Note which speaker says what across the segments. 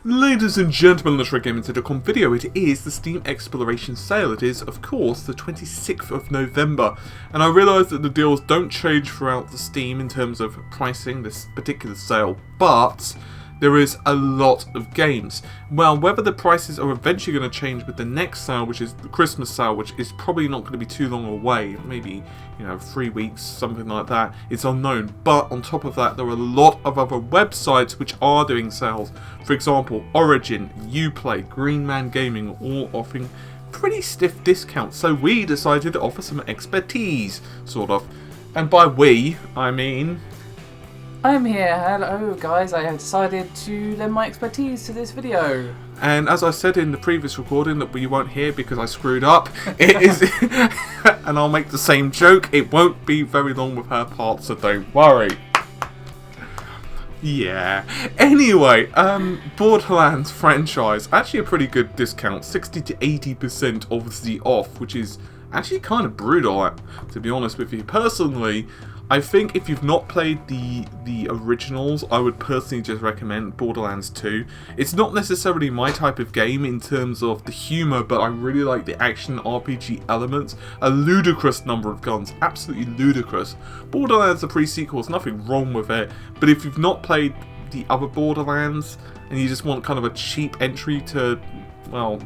Speaker 1: Ladies and gentlemen, let's Gaming.com video. It is the Steam Exploration Sale. It is, of course, the 26th of November. And I realise that the deals don't change throughout the Steam in terms of pricing this particular sale, but there is a lot of games. Well, whether the prices are eventually going to change with the next sale, which is the Christmas sale, which is probably not going to be too long away, maybe, 3 weeks, something like that, it's unknown. But on top of that, there are a lot of other websites which are doing sales. For example, Origin, Uplay, Green Man Gaming, all offering pretty stiff discounts. So we decided to offer some expertise, sort of. And by we, I mean...
Speaker 2: I'm here. Hello guys, I have decided to lend my expertise to this video.
Speaker 1: And as I said in the previous recording that you won't hear because I screwed up, it is, and I'll make the same joke, it won't be very long with her part, so don't worry. Yeah. Anyway, Borderlands franchise, actually a pretty good discount, 60 to 80% obviously off, which is actually kind of brutal, to be honest with you. Personally, I think if you've not played the originals, I would personally just recommend Borderlands 2. It's not necessarily my type of game in terms of the humour, but I really like the action RPG elements. A ludicrous number of guns, absolutely ludicrous. Borderlands, the pre-sequel, there's nothing wrong with it, but if you've not played the other Borderlands, and you just want kind of a cheap entry to, well,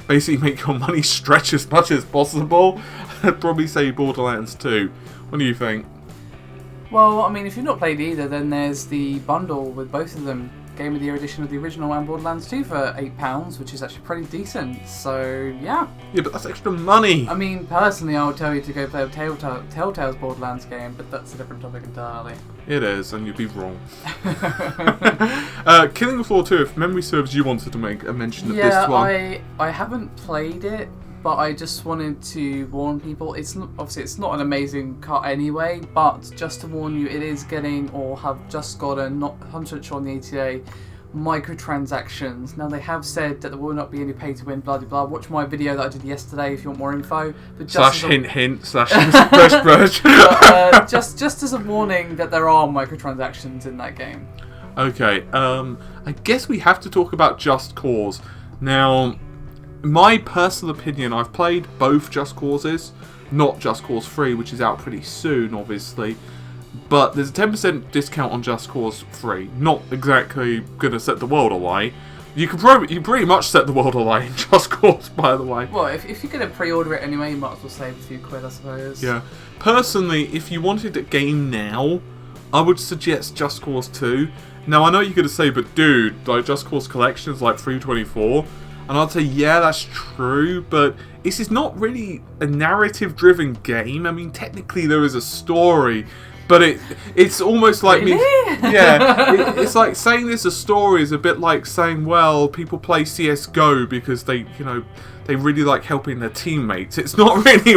Speaker 1: basically make your money stretch as much as possible, I'd probably say Borderlands 2. What do you think?
Speaker 2: Well, I mean, if you've not played either, then there's the bundle with both of them. Game of the Year edition of the original and Borderlands 2 for £8, which is actually pretty decent. So, yeah.
Speaker 1: Yeah, but that's extra money.
Speaker 2: I mean, personally, I would tell you to go play a Telltale's Borderlands game, but that's a different topic entirely.
Speaker 1: It is, and you'd be wrong. Killing Floor 2, if memory serves, you wanted to make a mention of this one.
Speaker 2: Yeah, I haven't played it, but I just wanted to warn people. It's not an amazing cut anyway, but just to warn you, it is getting, or have just gotten, not 100% sure on the ETA, microtransactions. Now they have said that there will not be any pay to win, blah blah blah. Watch my video that I did yesterday if you want more info. But just
Speaker 1: hint slash brush.
Speaker 2: Just as a warning that there are microtransactions in that game.
Speaker 1: Okay, I guess we have to talk about Just Cause. Now, my personal opinion, I've played both Just Causes, not Just Cause 3, which is out pretty soon, obviously. But there's a 10% discount on Just Cause 3. Not exactly going to set the world away. You pretty much set the world away in Just Cause, by the way.
Speaker 2: Well, if you're going to pre-order it anyway, you might as well save a few quid, I suppose.
Speaker 1: Yeah. Personally, if you wanted a game now, I would suggest Just Cause 2. Now, I know you're going to say, but dude, like Just Cause Collection is like $3.24. And I'd say, yeah, that's true, but this is not really a narrative-driven game. I mean, technically there is a story, but it's almost like
Speaker 2: really?
Speaker 1: It's like saying there's a story is a bit like saying, well, people play CS:GO because they really like helping their teammates. It's not really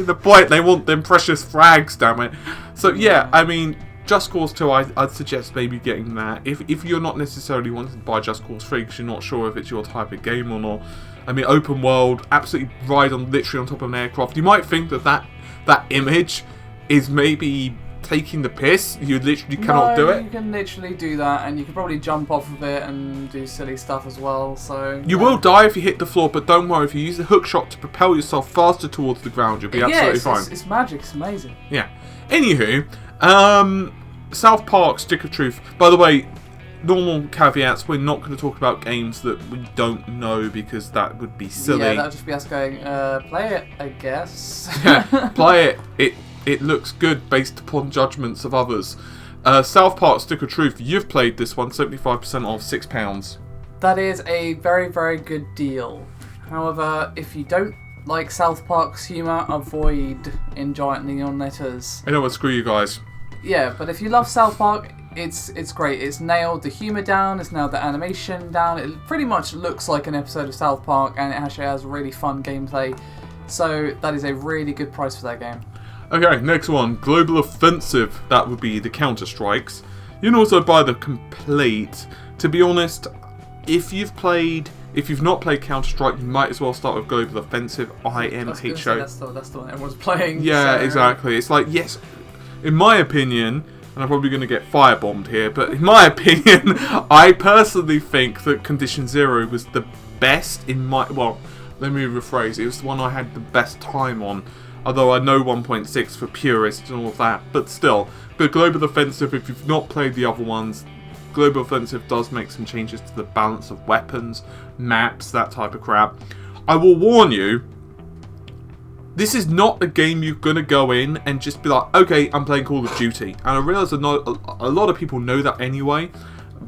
Speaker 1: the point. They want them precious frags, damn it. So yeah, I mean, Just Cause 2, I'd suggest maybe getting that. If you're not necessarily wanting to buy Just Cause 3 because you're not sure if it's your type of game or not. I mean, open world, absolutely ride literally on top of an aircraft. You might think that image is maybe taking the piss. You literally cannot do it.
Speaker 2: You can literally do that, and you can probably jump off of it and do silly stuff as well. So
Speaker 1: you will die if you hit the floor, but don't worry. If you use the hook shot to propel yourself faster towards the ground, you'll be absolutely fine.
Speaker 2: It's magic. It's amazing.
Speaker 1: Yeah. Anywho, South Park Stick of Truth. By the way, normal caveats, we're not going to talk about games that we don't know because that would be silly.
Speaker 2: Yeah, that would just be us going, play it, I guess.
Speaker 1: Yeah, play it. It looks good based upon judgments of others. South Park Stick of Truth, you've played this one, 75% off, £6.
Speaker 2: That is a very, very good deal. However, if you don't like South Park's humour, avoid in giant neon letters.
Speaker 1: I know what, screw you guys.
Speaker 2: Yeah, but if you love South Park, it's great. It's nailed the humour down, it's nailed the animation down. It pretty much looks like an episode of South Park, and it actually has really fun gameplay. So that is a really good price for that game. Okay,
Speaker 1: next one, Global Offensive. That would be the Counter-Strikes. You can also buy the complete. To be honest, if you've not played Counter-Strike, you might as well start with Global Offensive, IMHO.
Speaker 2: That's the one everyone's playing.
Speaker 1: Yeah, so. Exactly. It's like, yes, in my opinion, and I'm probably going to get firebombed here, but in my opinion, I personally think that Condition Zero was the best in my... Well, let me rephrase. It was the one I had the best time on. Although I know 1.6 for purists and all of that, but still. But Global Offensive, if you've not played the other ones, Global Offensive does make some changes to the balance of weapons, maps, that type of crap. I will warn you, this is not a game you're going to go in and just be like, okay, I'm playing Call of Duty. And I realise a lot of people know that anyway,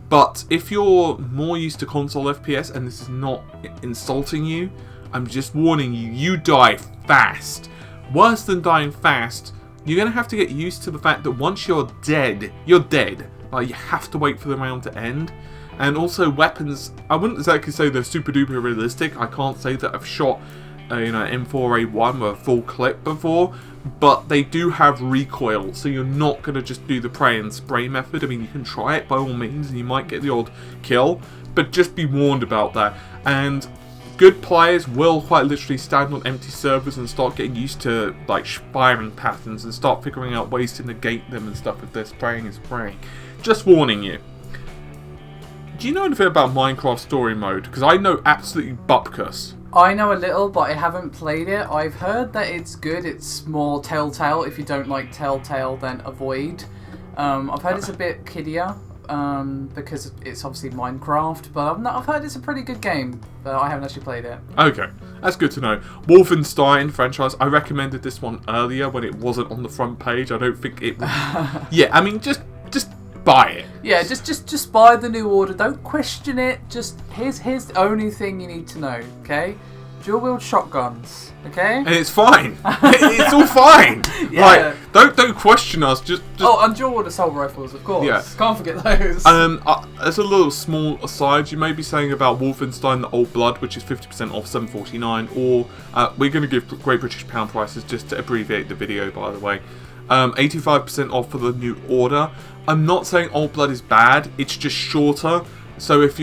Speaker 1: but if you're more used to console FPS and this is not insulting you, I'm just warning you, you die fast. Worse than dying fast, you're going to have to get used to the fact that once you're dead, you're dead. Like, you have to wait for the round to end. And also weapons, I wouldn't exactly say they're super duper realistic. I can't say that I've shot M4A1 with a full clip before, but they do have recoil, so you're not going to just do the pray and spray method. I mean, you can try it by all means, and you might get the odd kill, but just be warned about that. And good players will quite literally stand on empty servers and start getting used to like firing patterns and start figuring out ways to negate them and stuff if they're spraying and spraying. Just warning you. Do you know anything about Minecraft Story Mode? Because I know absolutely bupkus.
Speaker 2: I know a little, but I haven't played it. I've heard that it's good. It's more Telltale. If you don't like Telltale, then avoid. I've heard it's a bit kiddier because it's obviously Minecraft, but I've heard it's a pretty good game, but I haven't actually played it.
Speaker 1: Okay, that's good to know. Wolfenstein franchise, I recommended this one earlier when it wasn't on the front page. I don't think it was... Yeah, I mean, just buy it.
Speaker 2: Yeah, just buy the New Order. Don't question it. Just here's the only thing you need to know. Okay, dual wield shotguns. Okay,
Speaker 1: and it's fine. It's all fine.
Speaker 2: Yeah.
Speaker 1: Like, don't question us. Just
Speaker 2: oh, and dual wield assault rifles, of course.
Speaker 1: Yeah.
Speaker 2: Can't forget those.
Speaker 1: As a little small aside, you may be saying about Wolfenstein: The Old Blood, which is 50% off, $7.49, or we're going to give Great British Pound prices just to abbreviate the video, by the way. 85% off for the New Order. I'm not saying Old Blood is bad, it's just shorter. So if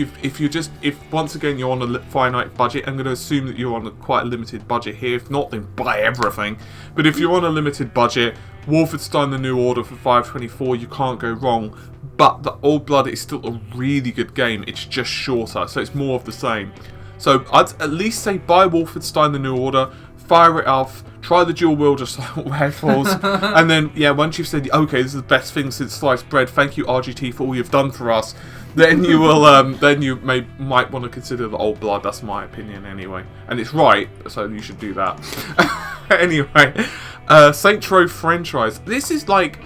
Speaker 1: once again you're on a finite budget, I'm going to assume that you're on quite a limited budget here. If not, then buy everything. But if you're on a limited budget, Wolfenstein: The New Order for $5.24, you can't go wrong. But the Old Blood is still a really good game. It's just shorter, so it's more of the same. So I'd at least say buy Wolfenstein: The New Order, fire it off, try the dual wield assault rifles, and then once you've said, okay, this is the best thing since sliced bread, thank you RGT for all you've done for us, then you will then you might want to consider the Old Blood. That's my opinion anyway, and it's right, so you should do that. Anyway, Saints Row franchise. This is like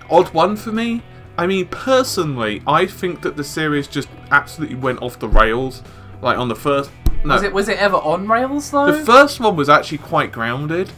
Speaker 1: odd one for me. I mean, personally, I think that the series just absolutely went off the rails. Like on the first. No.
Speaker 2: Was it ever on rails though?
Speaker 1: The first one was actually quite grounded,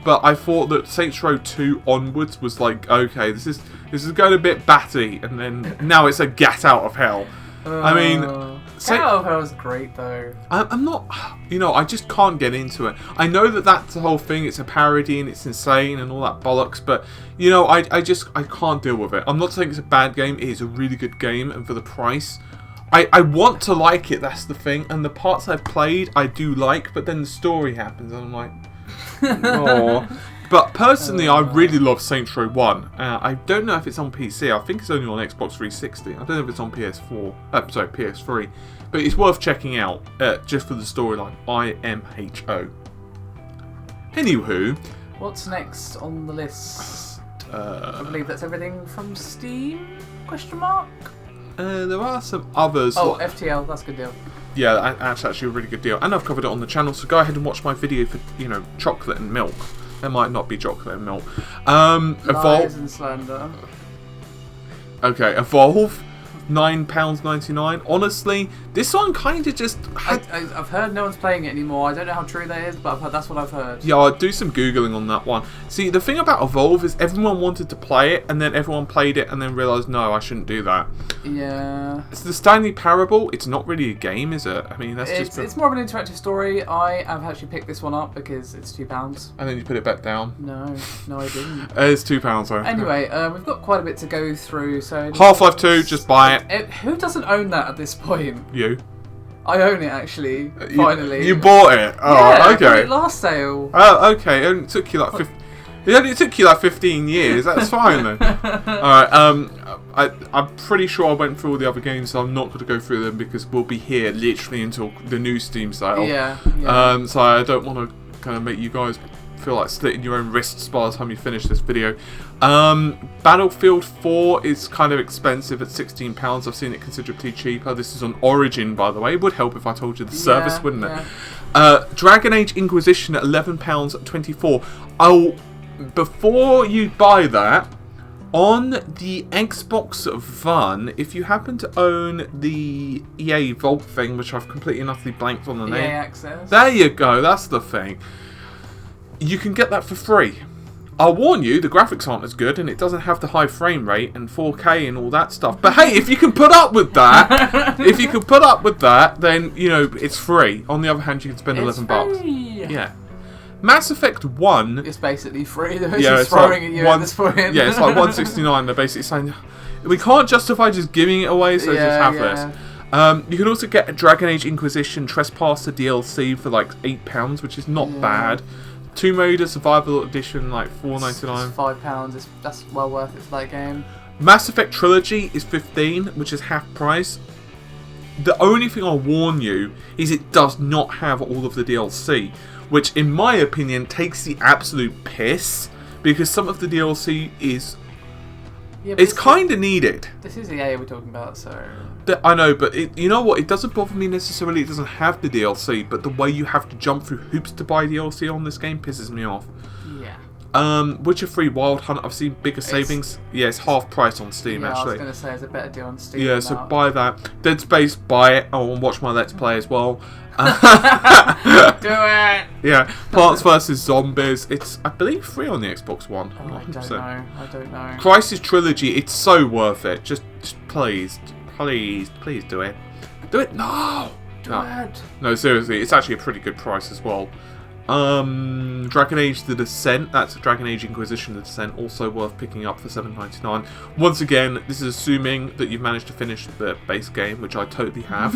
Speaker 1: but I thought that Saints Row 2 onwards was like, okay, this is going a bit batty, and then now it's a Get Out of Hell. I mean,
Speaker 2: Get Out of Hell is great though.
Speaker 1: I'm not, I just can't get into it. I know that that's the whole thing. It's a parody and it's insane and all that bollocks, but I can't deal with it. I'm not saying it's a bad game. It is a really good game, and for the price. I want to like it, that's the thing, and the parts I've played I do like, but then the story happens and I'm like, oh. But personally, I really love Saints Row 1. I don't know if it's on PC, I think it's only on Xbox 360, I don't know if it's on PS3, but it's worth checking out, just for the storyline, IMHO. Anywho.
Speaker 2: What's next on the list? I believe that's everything from Steam, question mark?
Speaker 1: There are some others.
Speaker 2: Oh, FTL, that's a good deal.
Speaker 1: Yeah, that's actually a really good deal. And I've covered it on the channel, so go ahead and watch my video for, chocolate and milk. There might not be chocolate and milk.
Speaker 2: Lies and slander.
Speaker 1: Okay, Evolve. £9.99. Honestly, this one kind of just...
Speaker 2: I've heard no one's playing it anymore. I don't know how true that is, but that's what I've heard.
Speaker 1: Yeah, I'll do some Googling on that one. See, the thing about Evolve is everyone wanted to play it, and then everyone played it, and then realised, no, I shouldn't do that.
Speaker 2: Yeah.
Speaker 1: It's the Stanley Parable. It's not really a game, is it? I mean,
Speaker 2: it's more of an interactive story. I have actually picked this one up because it's £2.
Speaker 1: And then you put it back down?
Speaker 2: No, I didn't.
Speaker 1: It's £2, though.
Speaker 2: Anyway, we've got quite a bit to go through, so...
Speaker 1: Half-Life 2, just buy it.
Speaker 2: Who doesn't own that at this point?
Speaker 1: You.
Speaker 2: I own it actually. Finally.
Speaker 1: You bought it? Oh,
Speaker 2: yeah,
Speaker 1: okay.
Speaker 2: I bought it last sale.
Speaker 1: Oh, okay. It only took you like It only took you like 15 years. That's fine though. Alright, I'm pretty sure I went through all the other games, so I'm not going to go through them because we'll be here literally until the new Steam sale.
Speaker 2: Yeah.
Speaker 1: So I don't want to kind of make you guys feel like slitting your own wrists by the time you finish this video. Battlefield 4 is kind of expensive at £16. I've seen it considerably cheaper. This is on Origin, by the way. It would help if I told you the service, wouldn't it? Dragon Age Inquisition at £11.24. Oh, before you buy that, on the Xbox One, if you happen to own the EA Vault thing, which I've completely and utterly blanked on the name.
Speaker 2: EA Access.
Speaker 1: There you go, that's the thing. You can get that for free. I'll warn you, the graphics aren't as good, and it doesn't have the high frame rate and 4K and all that stuff. But hey, if you can put up with that, then, you know, it's free. On the other hand, you can spend $11. Yeah. Mass Effect 1...
Speaker 2: It's basically free, though. It's just throwing at you at this point.
Speaker 1: Yeah, it's like $169. They're basically saying, we can't justify just giving it away, so just have this. You can also get a Dragon Age Inquisition Trespasser DLC for like £8, which is not bad. Tomb Raider Survival Edition, like $4.99.
Speaker 2: It's £5. That's well worth it for that game.
Speaker 1: Mass Effect Trilogy is $15, which is half price. The only thing I'll warn you is it does not have all of the DLC, which in my opinion takes the absolute piss, because some of the DLC is... Yeah, it's kind of needed.
Speaker 2: This is EA we're talking about, so...
Speaker 1: I know, but you know what? It doesn't bother me necessarily it doesn't have the DLC, but the way you have to jump through hoops to buy DLC on this game pisses me off. Yeah. Witcher 3 Wild Hunt, I've seen bigger savings. Yeah, it's half price on Steam, actually.
Speaker 2: I was going to say it's a better deal on Steam.
Speaker 1: Yeah, so buy that. Dead Space, buy it. Oh, and watch my Let's Play as well.
Speaker 2: Do it!
Speaker 1: Yeah, Plants vs. Zombies. It's, I believe, free on the Xbox One.
Speaker 2: Oh, I don't know.
Speaker 1: Crysis Trilogy, it's so worth it. Just please do it. Do it now!
Speaker 2: Do it!
Speaker 1: No, seriously, it's actually a pretty good price as well. Dragon Age The Descent, that's Dragon Age Inquisition The Descent, also worth picking up for $7.99. Once again, this is assuming that you've managed to finish the base game, which I totally have.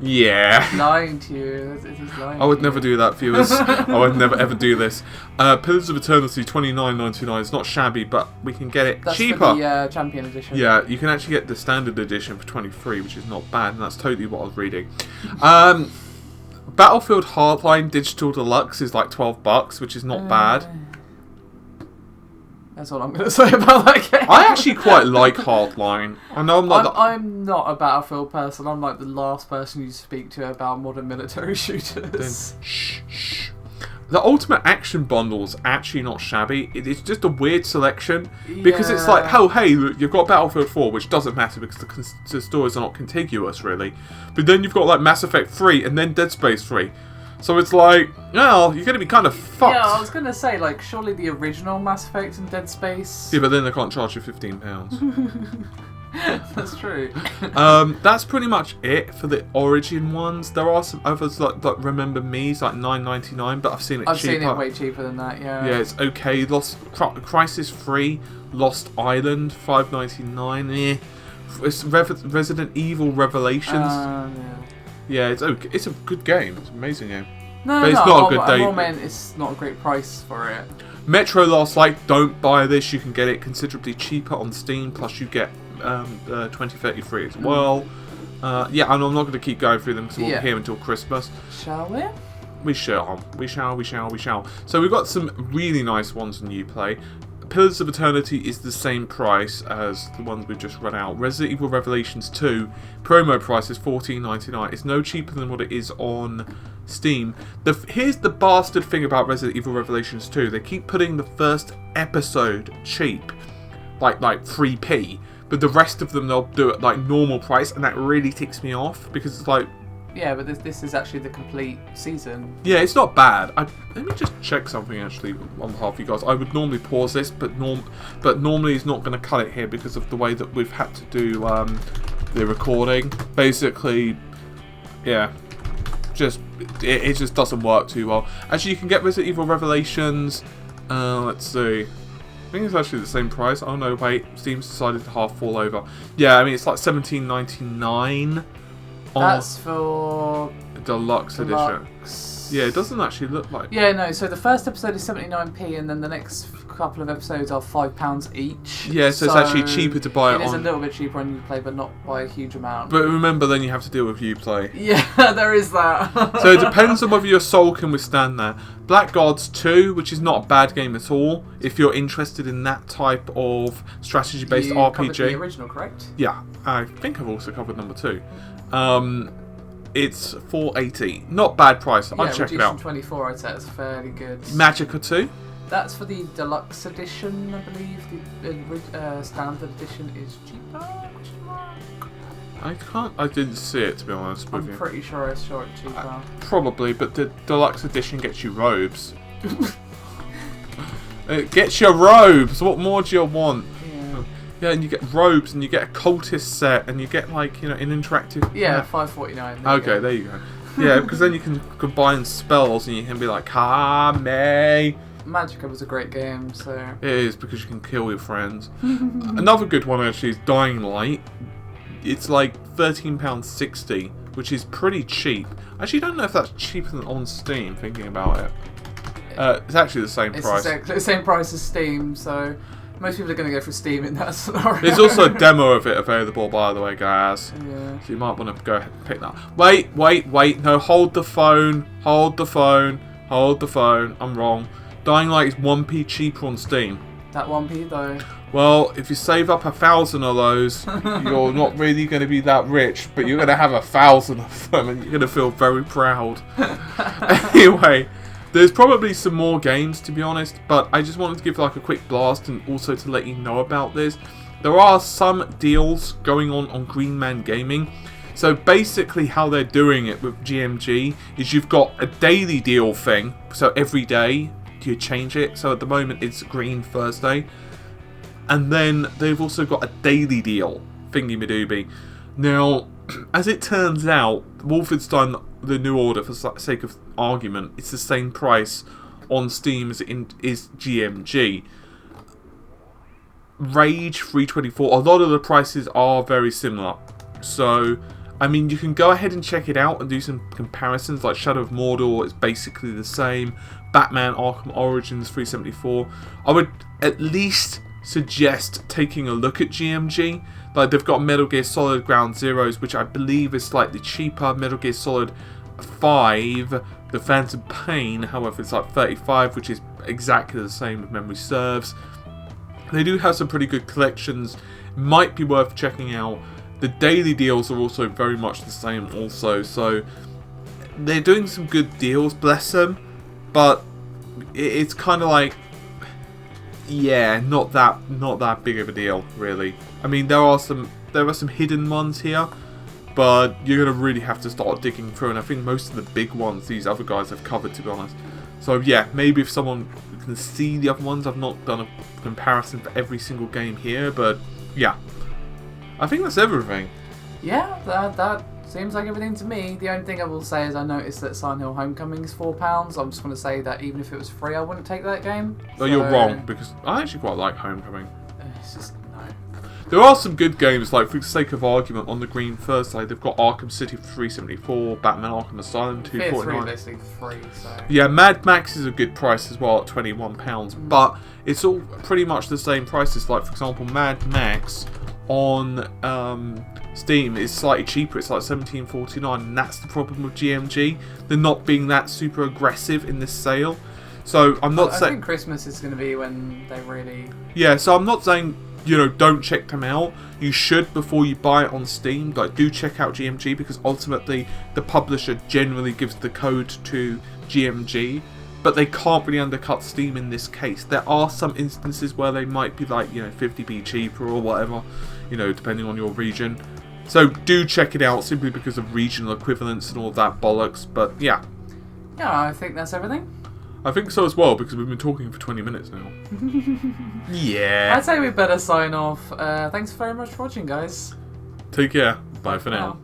Speaker 1: Yeah.
Speaker 2: Lying to you. He's lying
Speaker 1: I would never do that, viewers. I would never ever do this. Pillars of Eternity, $29.99. It's not shabby, but we can get it cheaper.
Speaker 2: For the Champion Edition.
Speaker 1: Yeah, you can actually get the Standard Edition for $23, which is not bad, and that's totally what I was reading. Battlefield Hardline Digital Deluxe is like $12, which is not bad.
Speaker 2: That's all I'm going to say about that game.
Speaker 1: I actually quite like Hardline. I know
Speaker 2: I'm not a Battlefield person. I'm like the last person you speak to about modern military shooters.
Speaker 1: Then, shh. The Ultimate Action Bundle's actually not shabby. It's just a weird selection. Because it's like, oh, hey, you've got Battlefield 4, which doesn't matter because the stories are not contiguous, really. But then you've got like Mass Effect 3 and then Dead Space 3. So it's like, well, you're going to be kind of fucked.
Speaker 2: Yeah, I was going to say, like, surely the original Mass Effect and Dead Space...
Speaker 1: Yeah, but then they can't charge you £15.
Speaker 2: That's true.
Speaker 1: That's pretty much it for the Origin ones. There are some others like Remember Me's like $9.99, but I've seen it cheaper.
Speaker 2: I've seen it way cheaper than that, yeah.
Speaker 1: Yeah, it's okay. Crisis 3, Lost Island, $5.99. It's Resident Evil Revelations. Yeah, it's okay. It's a good game. It's an amazing game.
Speaker 2: But
Speaker 1: it's not a good day.
Speaker 2: Moment, it's not a great price for it.
Speaker 1: Metro Last Light, don't buy this. You can get it considerably cheaper on Steam. Plus, you get 2033 as well. Yeah, and I'm not going to keep going through them because we'll be here until Christmas.
Speaker 2: Shall we?
Speaker 1: We shall. So we've got some really nice ones on Uplay. Pillars of Eternity is the same price as the ones we've just run out. Resident Evil Revelations 2, promo price is $14.99. It's no cheaper than what it is on Steam. Here's the bastard thing about Resident Evil Revelations 2. They keep putting the first episode cheap, like 3p, but the rest of them they'll do it like normal price, and that really ticks me off because it's like...
Speaker 2: Yeah, but this is actually the complete season.
Speaker 1: Yeah, it's not bad. Let me just check something actually on behalf of you guys. I would normally pause this, but normally it's not going to cut it here because of the way that we've had to do the recording. Basically, yeah, it just doesn't work too well. Actually, you can get Resident Evil Revelations. Let's see. I think it's actually the same price. Oh no, wait. Steam's decided to half fall over. Yeah, I mean it's like $17.99.
Speaker 2: That's for
Speaker 1: Deluxe edition. Yeah, it doesn't actually look like...
Speaker 2: Yeah, no, so the first episode is 79p and then the next couple of episodes are £5 each.
Speaker 1: Yeah, so it's actually cheaper to buy it on...
Speaker 2: It is a little bit cheaper on Uplay, but not by a huge amount.
Speaker 1: But remember, then you have to deal with Uplay.
Speaker 2: Yeah, there is that.
Speaker 1: So it depends on whether your soul can withstand that. Black Gods 2, which is not a bad game at all, if you're interested in that type of strategy-based
Speaker 2: you
Speaker 1: RPG.
Speaker 2: Covered the original, correct?
Speaker 1: Yeah, I think I've also covered number 2. It's $4.80. Not bad price. I'll check it out.
Speaker 2: 24, I'd say it's fairly good.
Speaker 1: Magica 2?
Speaker 2: That's for the deluxe edition, I believe. The standard edition is cheaper.
Speaker 1: I didn't see it, to be honest with you.
Speaker 2: I'm pretty sure it's cheaper.
Speaker 1: Probably, but the deluxe edition gets you robes. It gets you robes. What more do you want? Yeah, and you get robes, and you get a cultist set, and you get like an interactive.
Speaker 2: Yeah, $5.49.
Speaker 1: Okay, there you go. Yeah, because then you can combine spells, and you can be like, Kame.
Speaker 2: Magica was a great game, so.
Speaker 1: It is because you can kill your friends. Another good one actually is Dying Light. It's like £13.60, which is pretty cheap. Actually, I don't know if that's cheaper than on Steam. Thinking about it, it's actually the same price.
Speaker 2: It's the same price as Steam, so most people are going to go for Steam in that scenario.
Speaker 1: There's also a demo of it available, by the way, guys.
Speaker 2: Yeah.
Speaker 1: So you might want to go ahead and pick that. Wait. No, hold the phone. Hold the phone. I'm wrong. Dying Light is 1p cheaper on Steam.
Speaker 2: That 1p though.
Speaker 1: Well, if you save up 1,000 of those, you're not really going to be that rich, but you're going to have 1,000 of them, and you're going to feel very proud. Anyway, there's probably some more games, to be honest, but I just wanted to give like a quick blast and also to let you know about this. There are some deals going on Green Man Gaming. So basically how they're doing it with GMG is you've got a daily deal thing, so every day you change it. So at the moment it's Green Thursday. And then they've also got a daily deal thingy-madooby. Now, as it turns out, Wolfenstein The New Order, for sake of argument, it's the same price on Steam as it is GMG. Rage 324, a lot of the prices are very similar. So, I mean, you can go ahead and check it out and do some comparisons, like Shadow of Mordor is basically the same. Batman Arkham Origins 374. I would at least suggest taking a look at GMG. Like, they've got Metal Gear Solid Ground Zeroes, which I believe is slightly cheaper. Metal Gear Solid 5, The Phantom Pain, however, it's like 35, which is exactly the same if memory serves. They do have some pretty good collections. Might be worth checking out. The daily deals are also very much the same also, so they're doing some good deals, bless them, but it's kind of like, yeah, not that big of a deal, really. I mean, there are some hidden ones here, but you're gonna really have to start digging through, and I think most of the big ones these other guys have covered, to be honest. So yeah, maybe if someone can see the other ones, I've not done a comparison for every single game here, but yeah, I think that's everything.
Speaker 2: Yeah, that seems like everything to me. The only thing I will say is I noticed that Silent Hill Homecoming is £4. I'm just going to say that even if it was free, I wouldn't take that game.
Speaker 1: No, you're wrong, because I actually quite like Homecoming.
Speaker 2: It's just, no.
Speaker 1: There are some good games, like for the sake of argument, on the Green Thursday, they've got Arkham City for 374, Batman Arkham Asylum 249.
Speaker 2: Basically free, so.
Speaker 1: Yeah, Mad Max is a good price as well at £21, but it's all pretty much the same prices. Like, for example, Mad Max on Steam is slightly cheaper. It's like $17.49, and that's the problem with GMG. They're not being that super aggressive in this sale. So I'm not saying.
Speaker 2: I think Christmas is going to be when they really.
Speaker 1: Yeah, so I'm not saying, you know, don't check them out. You should before you buy it on Steam. Like, do check out GMG, because ultimately the publisher generally gives the code to GMG, but they can't really undercut Steam in this case. There are some instances where they might be like, you know, 50p cheaper or whatever, you know, depending on your region. So do check it out simply because of regional equivalence and all that bollocks. But yeah.
Speaker 2: Yeah, I think that's everything.
Speaker 1: I think so as well, because we've been talking for 20 minutes now. Yeah.
Speaker 2: I'd say we better sign off. Thanks very much for watching, guys.
Speaker 1: Take care. Bye for now.